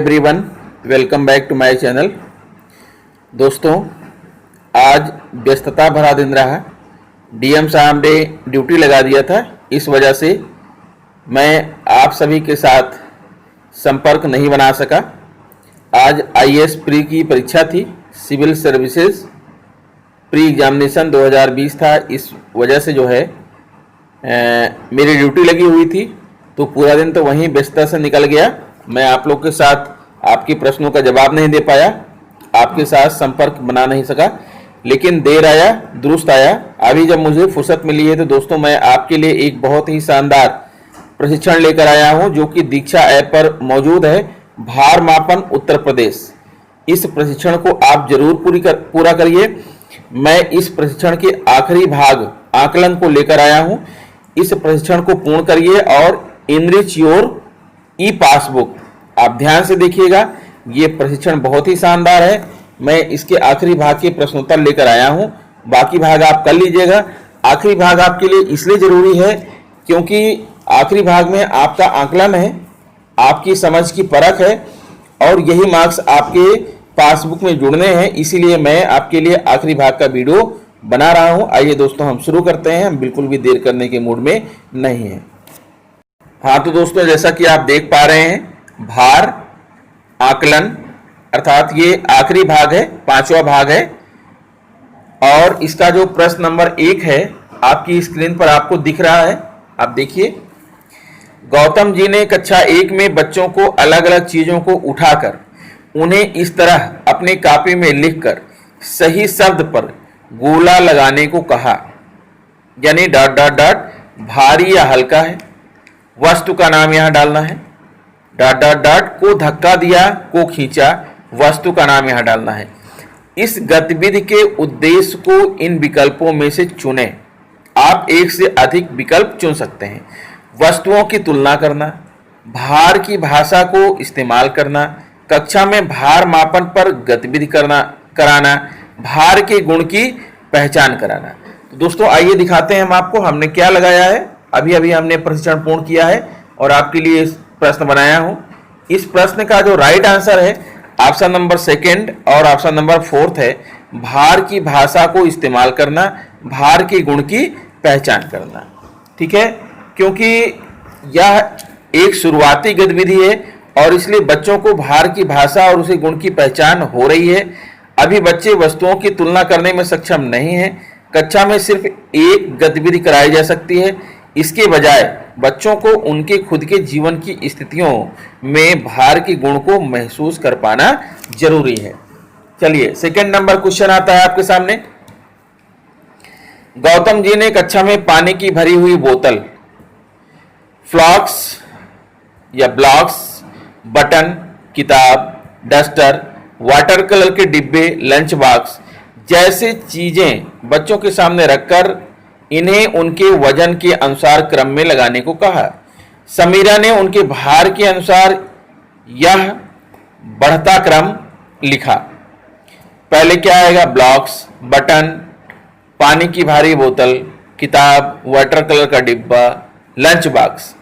Everyone, welcome back to my channel. दोस्तों, आज व्यस्तता भरा दिन रहा। डीएम साहब ने ड्यूटी लगा दिया था, इस वजह से मैं आप सभी के साथ संपर्क नहीं बना सका। आज आईएएस प्री की परीक्षा थी, सिविल सर्विसेज प्री एग्जामिनेशन 2020 था। इस वजह से जो है मेरी ड्यूटी लगी हुई थी, तो पूरा दिन तो वहीं व्यस्तता से निकल गया। मैं आप लोग के साथ आपके प्रश्नों का जवाब नहीं दे पाया, आपके साथ संपर्क बना नहीं सका, लेकिन देर आया दुरुस्त आया। अभी जब मुझे फुर्सत मिली है तो दोस्तों मैं आपके लिए एक बहुत ही शानदार प्रशिक्षण लेकर आया हूं, जो कि दीक्षा ऐप पर मौजूद है। भार मापन उत्तर प्रदेश। इस प्रशिक्षण को आप जरूर पूरा करिए। मैं इस प्रशिक्षण के आखिरी भाग आकलन को लेकर आया हूं। इस प्रशिक्षण को पूर्ण करिए और इनरिच योर ई पासबुक। आप ध्यान से देखिएगा, ये प्रशिक्षण बहुत ही शानदार है। मैं इसके आखिरी भाग के प्रश्नोत्तर लेकर आया हूं, बाकी भाग आप कर लीजिएगा। आखिरी भाग आपके लिए इसलिए जरूरी है क्योंकि आखिरी भाग में आपका आकलन है, आपकी समझ की परख है और यही मार्क्स आपके पासबुक में जुड़ने हैं। इसीलिए मैं आपके लिए आखिरी भाग का वीडियो बना रहा हूं। आइए दोस्तों, हम शुरू करते हैं। हम बिल्कुल भी देर करने के मूड में नहीं हैं। हाँ तो दोस्तों, जैसा कि आप देख पा रहे हैं, भार आकलन अर्थात ये आखिरी भाग है, 5वां भाग है। और इसका जो प्रश्न नंबर 1 है आपकी स्क्रीन पर आपको दिख रहा है, आप देखिए। गौतम जी ने कक्षा 1 में बच्चों को अलग अलग चीजों को उठाकर उन्हें इस तरह अपने कॉपी में लिखकर सही शब्द पर गोला लगाने को कहा, यानी डॉट डॉट डॉट भारी या हल्का है, वस्तु का नाम यहां डालना है, डॉट डॉट डॉट को धक्का दिया, को खींचा, वस्तु का नाम यहां डालना है। इस गतिविधि के उद्देश्य को इन विकल्पों में से चुनें। आप एक से अधिक विकल्प चुन सकते हैं। वस्तुओं की तुलना करना, भार की भाषा को इस्तेमाल करना, कक्षा में भार मापन पर गतिविधि कराना, भार के गुण की पहचान कराना। तो दोस्तों आइए दिखाते हैं हम आपको हमने क्या लगाया है। अभी हमने प्रशिक्षण पूर्ण किया है और आपके लिए प्रश्न बनाया हूं। इस प्रश्न का जो राइट आंसर है ऑप्शन नंबर 2 और ऑप्शन नंबर 4 है, भार की भाषा को इस्तेमाल करना, भार के गुण की पहचान करना। ठीक है, क्योंकि यह एक शुरुआती गतिविधि है और इसलिए बच्चों को भार की भाषा और उसे गुण की पहचान हो रही है। अभी बच्चे वस्तुओं की तुलना करने में सक्षम नहीं है। कक्षा में सिर्फ एक गतिविधि कराई जा सकती है। इसके बजाय बच्चों को उनके खुद के जीवन की स्थितियों में भार के गुण को महसूस कर पाना जरूरी है। चलिए, सेकंड नंबर क्वेश्चन आता है आपके सामने। गौतम जी ने कक्षा में पानी की भरी हुई बोतल, फ्लॉक्स या ब्लॉक्स, बटन, किताब, डस्टर, वाटर कलर के डिब्बे, लंच बॉक्स जैसे चीजें बच्चों के सामने रखकर इन्हें उनके वजन के अनुसार क्रम में लगाने को कहा। समीरा ने उनके भार के अनुसार यह बढ़ता क्रम लिखा। पहले क्या आएगा? ब्लॉक्स, बटन, पानी की भारी बोतल, किताब, वाटर कलर का डिब्बा, लंच बॉक्स।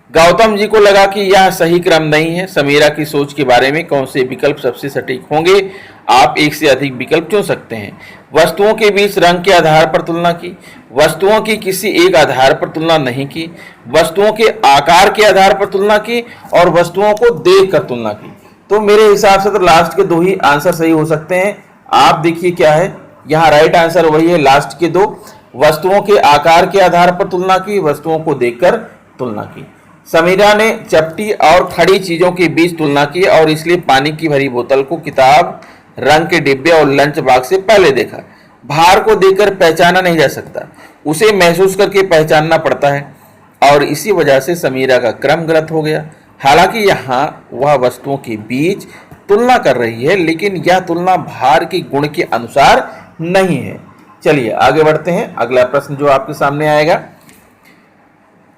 गौतम जी को लगा कि यह सही क्रम नहीं है। समीरा की सोच के बारे में कौन से विकल्प सबसे सटीक होंगे? आप एक से अधिक विकल्प चुन सकते हैं। वस्तुओं के बीच रंग के आधार पर तुलना की, वस्तुओं की किसी एक आधार पर तुलना नहीं की, वस्तुओं के आकार के आधार पर तुलना की और वस्तुओं को देखकर तुलना की। तो मेरे हिसाब से तो लास्ट के 2 ही आंसर सही हो सकते हैं। आप देखिए क्या है, यहाँ राइट आंसर वही है, लास्ट के 2। वस्तुओं के आकार के आधार पर तुलना की, वस्तुओं को देखकर तुलना की। समीरा ने चपटी और खड़ी चीजों के बीच तुलना की और इसलिए पानी की भरी बोतल को किताब, रंग के डिब्बे और लंच बॉक्स से पहले देखा। भार को देखकर पहचाना नहीं जा सकता, उसे महसूस करके पहचानना पड़ता है और इसी वजह से समीरा का क्रम गलत हो गया। हालांकि यहाँ वह वस्तुओं के बीच तुलना कर रही है, लेकिन यह तुलना भार के गुण के अनुसार नहीं है। चलिए आगे बढ़ते हैं। अगला प्रश्न जो आपके सामने आएगा,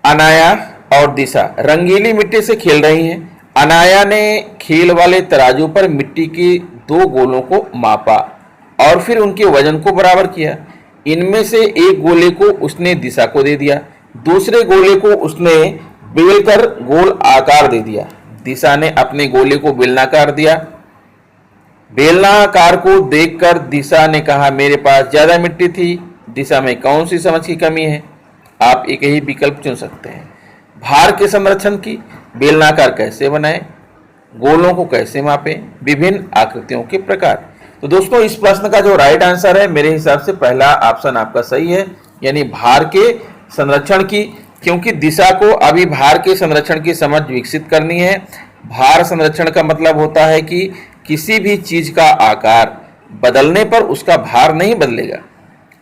अनाया और दिशा रंगीली मिट्टी से खेल रही हैं। अनाया ने खेल वाले तराजू पर मिट्टी के 2 गोलों को मापा और फिर उनके वजन को बराबर किया। इनमें से एक गोले को उसने दिशा को दे दिया, दूसरे गोले को उसने बेलकर गोल आकार दे दिया। दिशा ने अपने गोले को बेलनाकार दिया। बेलनाकार को देखकर दिशा ने कहा मेरे पास ज्यादा मिट्टी थी। दिशा में कौन सी समझ की कमी है? आप एक ही विकल्प चुन सकते हैं। भार के संरक्षण की, बेलनाकार कैसे बनाएं, गोलों को कैसे मापें, विभिन्न आकृतियों के प्रकार। तो दोस्तों इस प्रश्न का जो राइट आंसर है मेरे हिसाब से पहला ऑप्शन आपका सही है, यानी भार के संरक्षण की, क्योंकि दिशा को अभी भार के संरक्षण की समझ विकसित करनी है। भार संरक्षण का मतलब होता है कि किसी भी चीज का आकार बदलने पर उसका भार नहीं बदलेगा।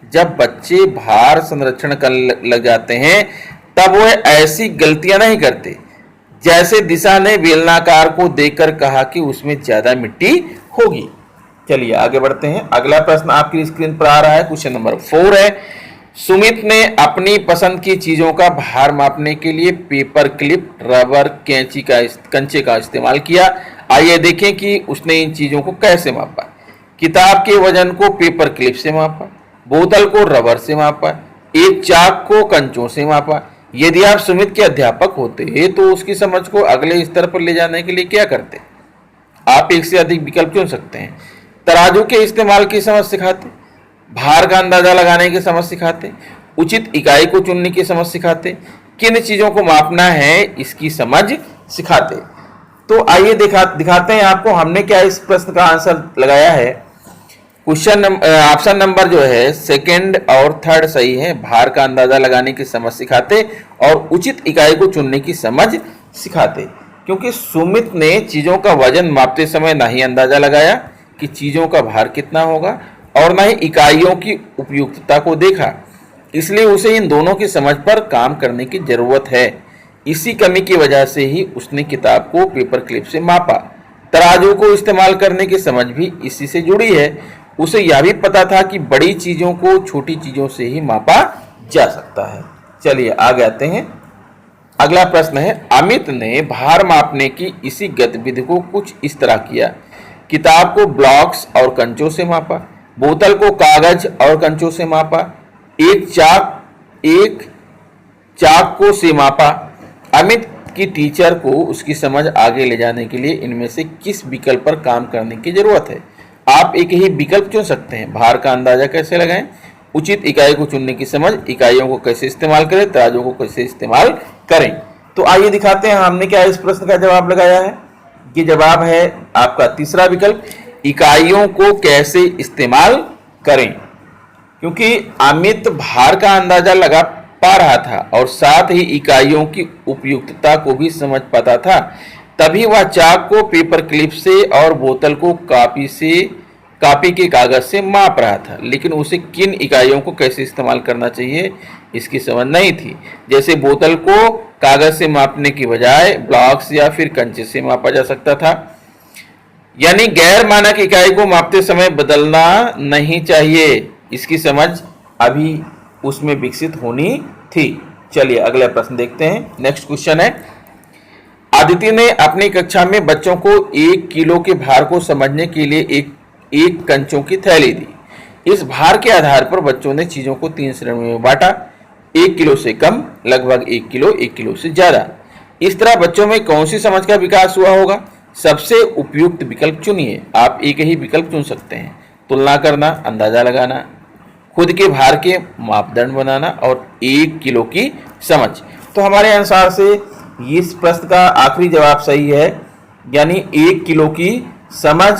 जब बच्चे भार संरक्षण कर लग जाते हैं तब वह ऐसी गलतियां नहीं करते। जैसे दिशा ने बेलनाकार को देखकर कहा कि उसमें ज्यादा मिट्टी होगी। चलिए आगे बढ़ते हैं। अगला प्रश्न आपकी स्क्रीन पर आ रहा है, क्वेश्चन नंबर 4 है। सुमित ने अपनी पसंद की चीजों का भार मापने के लिए पेपर क्लिप, रबर, कंचे का इस्तेमाल किया। आइए देखें कि उसने इन चीजों को कैसे मापा। किताब के वजन को पेपर क्लिप से मापा, बोतल को रबर से मापा, एक चाक को कंचों से मापा। यदि आप सुमित के अध्यापक होते तो उसकी समझ को अगले स्तर पर ले जाने के लिए क्या करते? आप एक से अधिक विकल्प चुन सकते हैं। तराजू के इस्तेमाल की समझ सिखाते, भार का अंदाजा लगाने की समझ सिखाते, उचित इकाई को चुनने की समझ सिखाते, किन चीजों को मापना है इसकी समझ सिखाते। तो आइए दिखाते हैं आपको हमने क्या इस प्रश्न का आंसर लगाया है। क्वेश्चन ऑप्शन नंबर जो है सेकंड और थर्ड सही है। भार का अंदाजा लगाने की समझ सिखाते और उचित इकाई को चुनने की समझ सिखाते, क्योंकि सुमित ने चीजों का वजन मापते समय ना ही अंदाजा लगाया कि चीजों का भार कितना होगा और ना ही इकाइयों की उपयुक्तता को देखा, इसलिए उसे इन दोनों की समझ पर काम करने की जरूरत है। इसी कमी की वजह से ही उसने किताब को पेपर क्लिप से मापा। तराजू को इस्तेमाल करने की समझ भी इसी से जुड़ी है। उसे यह भी पता था कि बड़ी चीजों को छोटी चीजों से ही मापा जा सकता है। चलिए आगे आते हैं। अगला प्रश्न है, अमित ने भार मापने की इसी गतिविधि को कुछ इस तरह किया। किताब को ब्लॉक्स और कंचों से मापा, बोतल को कागज और कंचों से मापा, एक चाक को से मापा। अमित की टीचर को उसकी समझ आगे ले जाने के लिए इनमें से किस विकल्प पर काम करने की जरूरत है? आप एक ही विकल्प चुन सकते हैं। भार का अंदाजा कैसे लगाएं, उचित इकाई को चुनने की समझ, इकाइयों को कैसे इस्तेमाल करें, तराजू को कैसे इस्तेमाल करें। तो आइए दिखाते हैं हमने क्या इस प्रश्न का जवाब लगाया है। ये जवाब है आपका तीसरा विकल्प, इकाइयों को कैसे इस्तेमाल करें। क्योंकि अमित भार का अंदाजा लगा पा रहा था और साथ ही इकाइयों की उपयुक्तता को भी समझ पाता था, तभी वह चाक को पेपर क्लिप से और बोतल को कापी के कागज से माप रहा था, लेकिन उसे किन इकाइयों को कैसे इस्तेमाल करना चाहिए इसकी समझ नहीं थी। जैसे बोतल को कागज से मापने की बजाय ब्लॉक्स या फिर कंचे से मापा जा सकता था। यानी गैर मानक इकाई को मापते समय बदलना नहीं चाहिए, इसकी समझ अभी उसमें विकसित होनी थी। चलिए अगला प्रश्न देखते हैं। नेक्स्ट क्वेश्चन है, आदित्य ने अपनी कक्षा में बच्चों को 1 किलो के भार को समझने के लिए एक कंचों की थैली दी। इस भार के आधार पर बच्चों ने चीजों को 3 श्रेणियों में बांटा, 1 किलो से कम, लगभग 1 किलो से ज्यादा। इस तरह बच्चों में कौन सी समझ का विकास हुआ होगा? सबसे उपयुक्त विकल्प चुनिए। आप एक ही विकल्प चुन सकते हैं। तुलना करना, अंदाजा लगाना, खुद के भार के मापदंड बनाना और 1 किलो की समझ। तो हमारे अनुसार से इस प्रश्न का आखिरी जवाब सही है, यानी 1 किलो की समझ,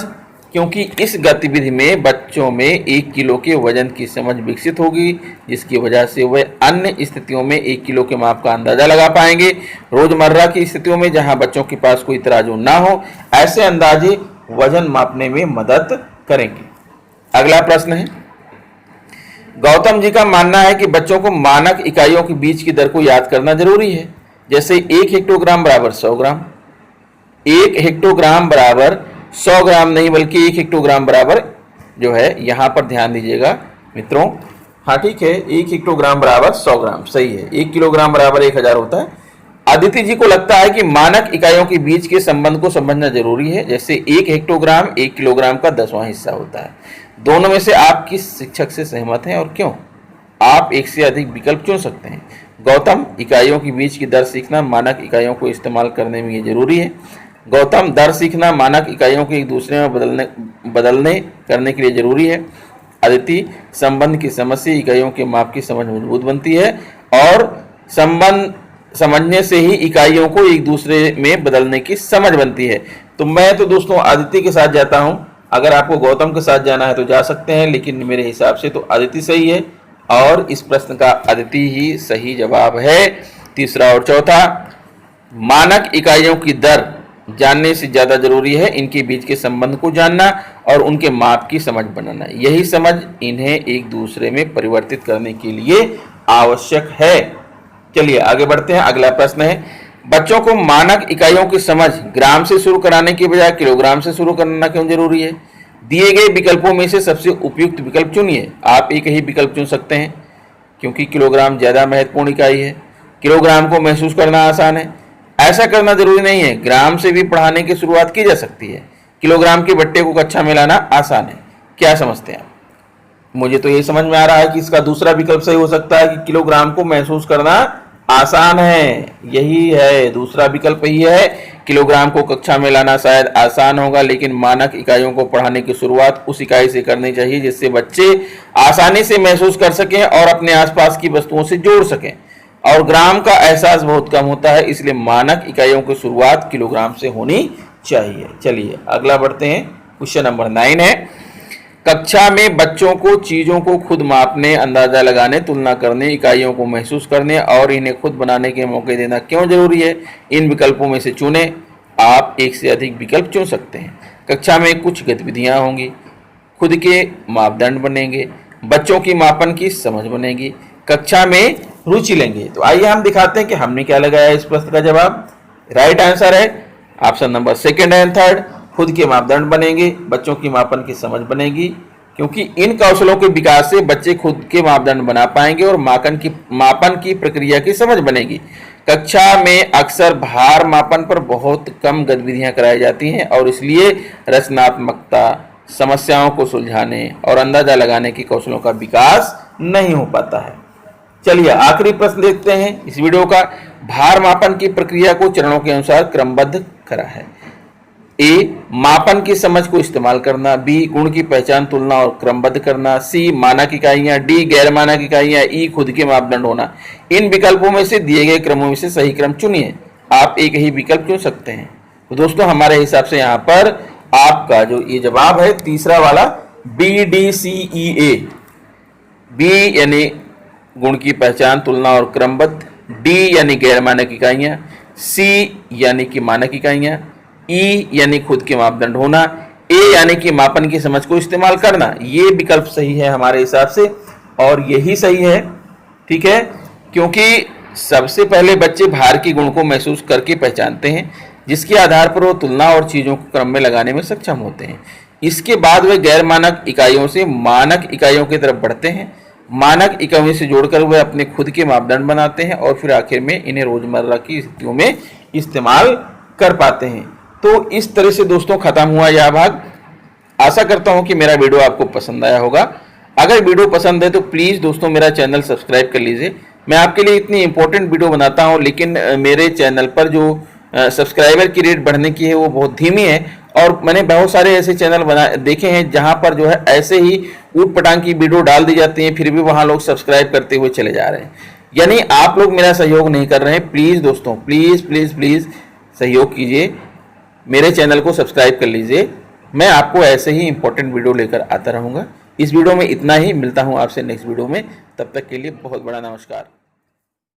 क्योंकि इस गतिविधि में बच्चों में 1 किलो के वजन की समझ विकसित होगी, जिसकी वजह से वे अन्य स्थितियों में 1 किलो के माप का अंदाजा लगा पाएंगे। रोजमर्रा की स्थितियों में जहां बच्चों के पास कोई तराजू ना हो, ऐसे अंदाजे वजन मापने में मदद करेंगे। अगला प्रश्न है, गौतम जी का मानना है कि बच्चों को मानक इकाइयों के बीच की दर को याद करना जरूरी है। जैसे 1 हेक्टोग्राम बराबर 100 ग्राम, 1 हेक्टोग्राम बराबर 100 ग्राम नहीं बल्कि 1 हेक्टोग्राम बराबर जो है, यहां पर ध्यान दीजिएगा मित्रों। हाँ ठीक है, 1 हेक्टोग्राम बराबर 100 ग्राम सही है। 1 किलोग्राम बराबर 1000 होता है। आदित्य जी को लगता है कि मानक इकाइयों के बीच के संबंध को समझना जरूरी है। जैसे 1 हेक्टोग्राम 1 किलोग्राम का 10वां हिस्सा होता है। दोनों में से आप किस शिक्षक से सहमत हैं और क्यों? आप एक से अधिक विकल्प चुन सकते हैं। गौतम, इकाइयों के बीच की दर सीखना मानक इकाइयों को इस्तेमाल करने में ये जरूरी है। गौतम, दर सीखना मानक इकाइयों को एक दूसरे में बदलने करने के लिए जरूरी है। अदिति, संबंध की समस्या इकाइयों के माप की समझ मजबूत बनती है और संबंध समझने से ही इकाइयों को एक दूसरे में बदलने की समझ बनती है। तो मैं तो दोस्तों अदिति के साथ जाता हूं। अगर आपको गौतम के साथ जाना है तो जा सकते हैं, लेकिन मेरे हिसाब से तो अदिति सही है और इस प्रश्न का अदिति ही सही जवाब है। तीसरा और चौथा, मानक इकाइयों की दर जानने से ज्यादा जरूरी है इनके बीच के संबंध को जानना और उनके माप की समझ बनाना। यही समझ इन्हें एक दूसरे में परिवर्तित करने के लिए आवश्यक है। चलिए आगे बढ़ते हैं। अगला प्रश्न है, बच्चों को मानक इकाइयों की समझ ग्राम से शुरू कराने के बजाय किलोग्राम से शुरू करना क्यों जरूरी है? दिए गए विकल्पों में से सबसे उपयुक्त विकल्प चुनिए। आप एक ही विकल्प चुन सकते हैं क्योंकि किलोग्राम ज्यादा महत्वपूर्ण इकाई है। किलोग्राम को महसूस करना आसान है। ऐसा करना जरूरी नहीं है, ग्राम से भी पढ़ाने की शुरुआत की जा सकती है। किलोग्राम के बट्टे को कक्षा में लाना आसान है। क्या समझते हैं आप? मुझे तो ये समझ में आ रहा है कि इसका दूसरा विकल्प सही हो सकता है कि किलोग्राम को महसूस करना आसान है। यही है, दूसरा विकल्प ही है। किलोग्राम को कक्षा में लाना शायद आसान होगा, लेकिन मानक इकाइयों को पढ़ाने की शुरुआत उस इकाई से करनी चाहिए जिससे बच्चे आसानी से महसूस कर सकें और अपने आसपास की वस्तुओं से जोड़ सकें। और ग्राम का एहसास बहुत कम होता है, इसलिए मानक इकाइयों की शुरुआत किलोग्राम से होनी चाहिए। चलिए अगला बढ़ते हैं। क्वेश्चन नंबर 9 है, कक्षा में बच्चों को चीजों को खुद मापने, अंदाजा लगाने, तुलना करने, इकाइयों को महसूस करने और इन्हें खुद बनाने के मौके देना क्यों जरूरी है? इन विकल्पों में से चुने। आप एक से अधिक विकल्प चुन सकते हैं। कक्षा में कुछ गतिविधियां होंगी, खुद के मापदंड बनेंगे, बच्चों की मापन की समझ बनेगी, कक्षा में रुचि लेंगे। तो आइए हम दिखाते हैं कि हमने क्या लगाया इस प्रश्न का जवाब। राइट आंसर है ऑप्शन नंबर 2 एंड 3। खुद के मापदंड बनेंगे, बच्चों की मापन की समझ बनेगी, क्योंकि इन कौशलों के विकास से बच्चे खुद के मापदंड बना पाएंगे और मापन की प्रक्रिया की समझ बनेगी। कक्षा में अक्सर भार मापन पर बहुत कम गतिविधियां कराई जाती हैं और इसलिए रचनात्मकता, समस्याओं को सुलझाने और अंदाजा लगाने के कौशलों का विकास नहीं हो पाता है। चलिए आखिरी प्रश्न देखते हैं इस वीडियो का। भार मापन की प्रक्रिया को चरणों के अनुसार क्रमबद्ध करा है। ए, मापन की समझ को इस्तेमाल करना, बी, गुण की पहचान, तुलना और क्रमबद्ध करना, सी, मानक इकाइयां, डी, गैर मानक इकाइयां, ई, खुद के मापदंड होना। इन विकल्पों में से दिए गए क्रमों में से सही क्रम चुनिए। आप एक ही विकल्प चुन सकते हैं। तो दोस्तों हमारे हिसाब से यहाँ पर आपका जो ये जवाब है तीसरा वाला BDCEA, बी यानी गुण की पहचान, तुलना और क्रमबद्ध, डी यानी गैर मानक इकाइयां, सी यानी कि मानक इकाइयां, ई यानी खुद के मापदंड होना, ए यानी कि मापन की समझ को इस्तेमाल करना। ये विकल्प सही है हमारे हिसाब से और यही सही है। ठीक है, क्योंकि सबसे पहले बच्चे भार के गुण को महसूस करके पहचानते हैं, जिसके आधार पर वो तुलना और चीजों को क्रम में लगाने में सक्षम होते हैं। इसके बाद वे गैर मानक इकाइयों से मानक इकाइयों की तरफ बढ़ते हैं। मानक इकाइयों से जोड़कर वे अपने खुद के मापदंड बनाते हैं और फिर आखिर में इन्हें रोजमर्रा की स्थितियों में इस्तेमाल कर पाते हैं। तो इस तरह से दोस्तों खत्म हुआ यह भाग। आशा करता हूं कि मेरा वीडियो आपको पसंद आया होगा। अगर वीडियो पसंद है तो प्लीज़ दोस्तों मेरा चैनल सब्सक्राइब कर लीजिए। मैं आपके लिए इतनी इंपॉर्टेंट वीडियो बनाता हूं, लेकिन मेरे चैनल पर जो सब्सक्राइबर की रेट बढ़ने की है वो बहुत धीमी है और मैंने बहुत सारे ऐसे चैनल देखे हैं जहां पर जो है ऐसे ही ऊट पटांग की वीडियो डाल दी जाती है, फिर भी वहां लोग सब्सक्राइब करते हुए चले जा रहे हैं। यानी आप लोग मेरा सहयोग नहीं कर रहे हैं। प्लीज़ दोस्तों प्लीज़ प्लीज़ प्लीज़ सहयोग कीजिए, मेरे चैनल को सब्सक्राइब कर लीजिए। मैं आपको ऐसे ही इंपॉर्टेंट वीडियो लेकर आता रहूँगा। इस वीडियो में इतना ही, मिलता हूँ आपसे नेक्स्ट वीडियो में। तब तक के लिए बहुत बड़ा नमस्कार।